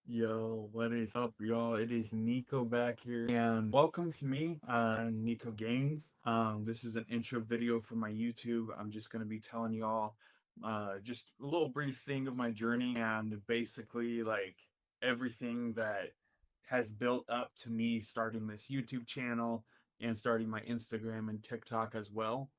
Yo, what is up, y'all? It is Nico back here, and welcome to me, Nico Gaines. This is an intro video for my YouTube. I'm just gonna be telling y'all, just a little brief thing of my journey and basically like everything that has built up to me starting this YouTube channel and starting my Instagram and TikTok as well.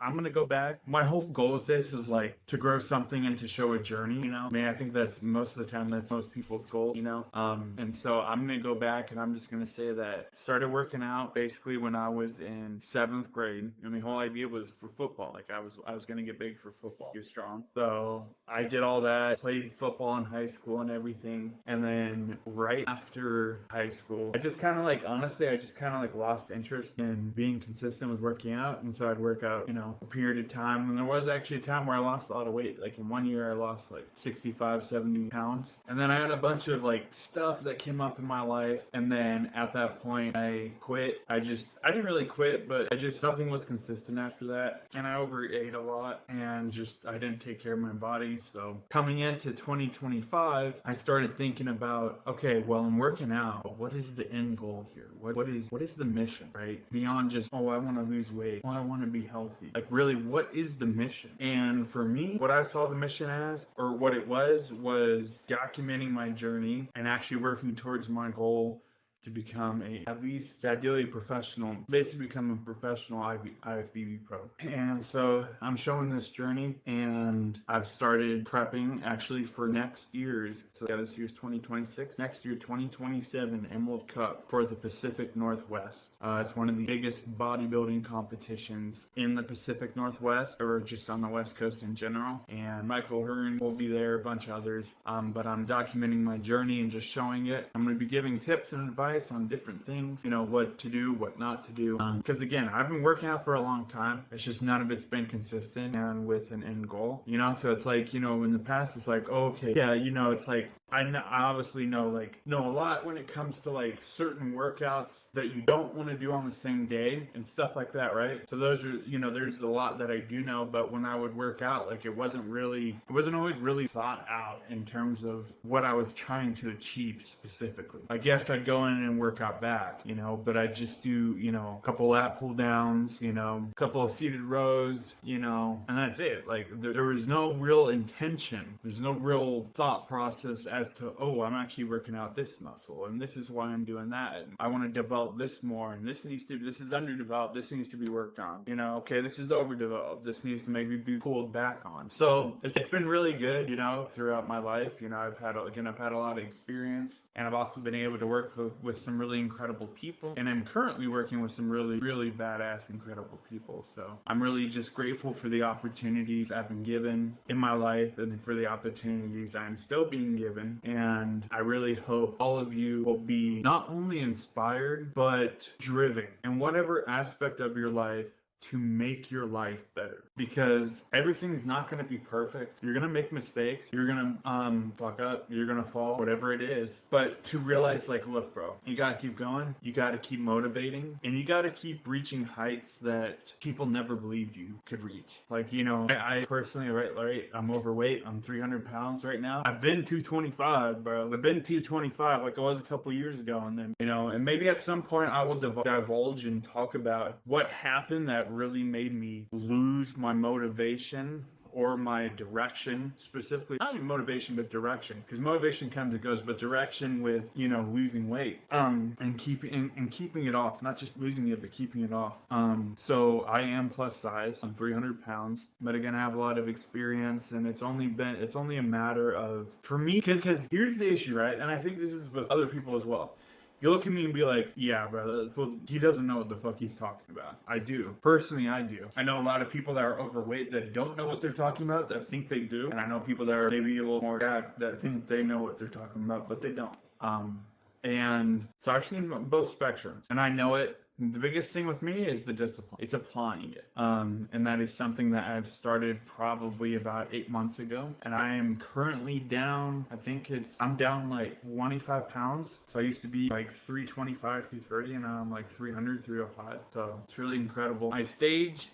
I'm gonna go back. My whole goal with this is like to grow something and to show a journey. I mean, I think that's most of the time that's most people's goal. And so I'm gonna go back and I'm just gonna say that started working out basically when I was in 7th grade. And the whole idea was for football. Like I was gonna get big for football. You're strong. So I did all that, played football in high school and everything. And then right after high school, I just kind of like honestly, I just kind of like lost interest in being consistent with working out. And so I'd work out, a period of time. And there was actually a time where I lost a lot of weight. Like in one year I lost like 65, 70 pounds. And then I had a bunch of like stuff that came up in my life. And then at that point I quit. I didn't really quit, but something was consistent after that. And I overate a lot and I didn't take care of my body. So coming into 2025, I started thinking about, okay, well, I'm working out. What is the end goal here? What is the mission, right? Beyond just, oh, I want to lose weight. Oh, I want to be healthy. Like really, what is the mission? And for me, what I saw the mission as, or what it was documenting my journey and actually working towards my goal to become at least ideally professional, basically become a professional IFBB pro. And so I'm showing this journey and I've started prepping actually for next year's, so yeah, this year's 2026, next year 2027 Emerald Cup for the Pacific Northwest. It's one of the biggest bodybuilding competitions in the Pacific Northwest, or just on the West Coast in general. And Michael Hearn will be there, a bunch of others. But I'm documenting my journey and just showing it. I'm going to be giving tips and advice on different things, what to do, what not to do. Because again, I've been working out for a long time. It's just none of it's been consistent and with an end goal. So it's like, in the past, it's like, oh, okay, yeah, it's like, I obviously know a lot when it comes to like certain workouts that you don't want to do on the same day and stuff like that, right? So those are, there's a lot that I do know, but when I would work out, like it wasn't always really thought out in terms of what I was trying to achieve specifically. Like, yes, I'd go in and work out back, but I just do, a couple lat pull downs, a couple of seated rows, and that's it. Like there was no real intention. There's no real thought process as to, oh, I'm actually working out this muscle and this is why I'm doing that. And I want to develop this more and this is underdeveloped. This needs to be worked on. Okay, this is overdeveloped. This needs to maybe be pulled back on. So it's been really good, throughout my life. I've had a lot of experience and I've also been able to work with some really incredible people. And I'm currently working with some really, really badass, incredible people. So I'm really just grateful for the opportunities I've been given in my life and for the opportunities I'm still being given. And I really hope all of you will be not only inspired, but driven in whatever aspect of your life to make your life better, because everything's not going to be perfect. You're going to make mistakes. You're going to fuck up. You're going to fall, whatever it is. But to realize, like, look, bro, you got to keep going. You got to keep motivating, and you got to keep reaching heights that people never believed you could reach. Like, I personally, right, I'm overweight. I'm 300 pounds right now. I've been 225, bro. I've been 225 like I was a couple years ago, and then, and maybe at some point I will divulge and talk about what happened that really made me lose my motivation or my direction, specifically not even motivation but direction, because motivation comes and goes, but direction with losing weight and keeping it off, not just losing it but keeping it off. So I am plus size. I'm 300 pounds, but again, I have a lot of experience, and it's only a matter of, for me, because here's the issue, right? And I think this is with other people as well. You look at me and be like, yeah, brother, well, he doesn't know what the fuck he's talking about. I do. Personally, I do. I know a lot of people that are overweight that don't know what they're talking about, that think they do. And I know people that are maybe a little more that think they know what they're talking about, but they don't. And so I've seen both spectrums, and I know it. The biggest thing with me is the discipline. It's applying it. And that is something that I've started probably about 8 months ago. And I am currently down, I'm down like 25 pounds. So I used to be like 325, 330, and now I'm like 300, 305. So it's really incredible. My stage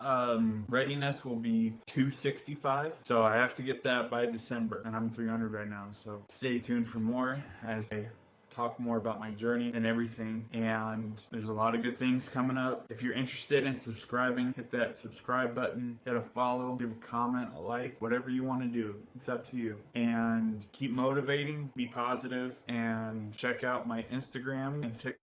readiness will be 265. So I have to get that by December. And I'm 300 right now. So stay tuned for more as I talk more about my journey and everything. And there's a lot of good things coming up. If you're interested in subscribing, hit that subscribe button, hit a follow, give a comment, a like, whatever you want to do. It's up to you. And keep motivating, be positive, and check out my Instagram and TikTok.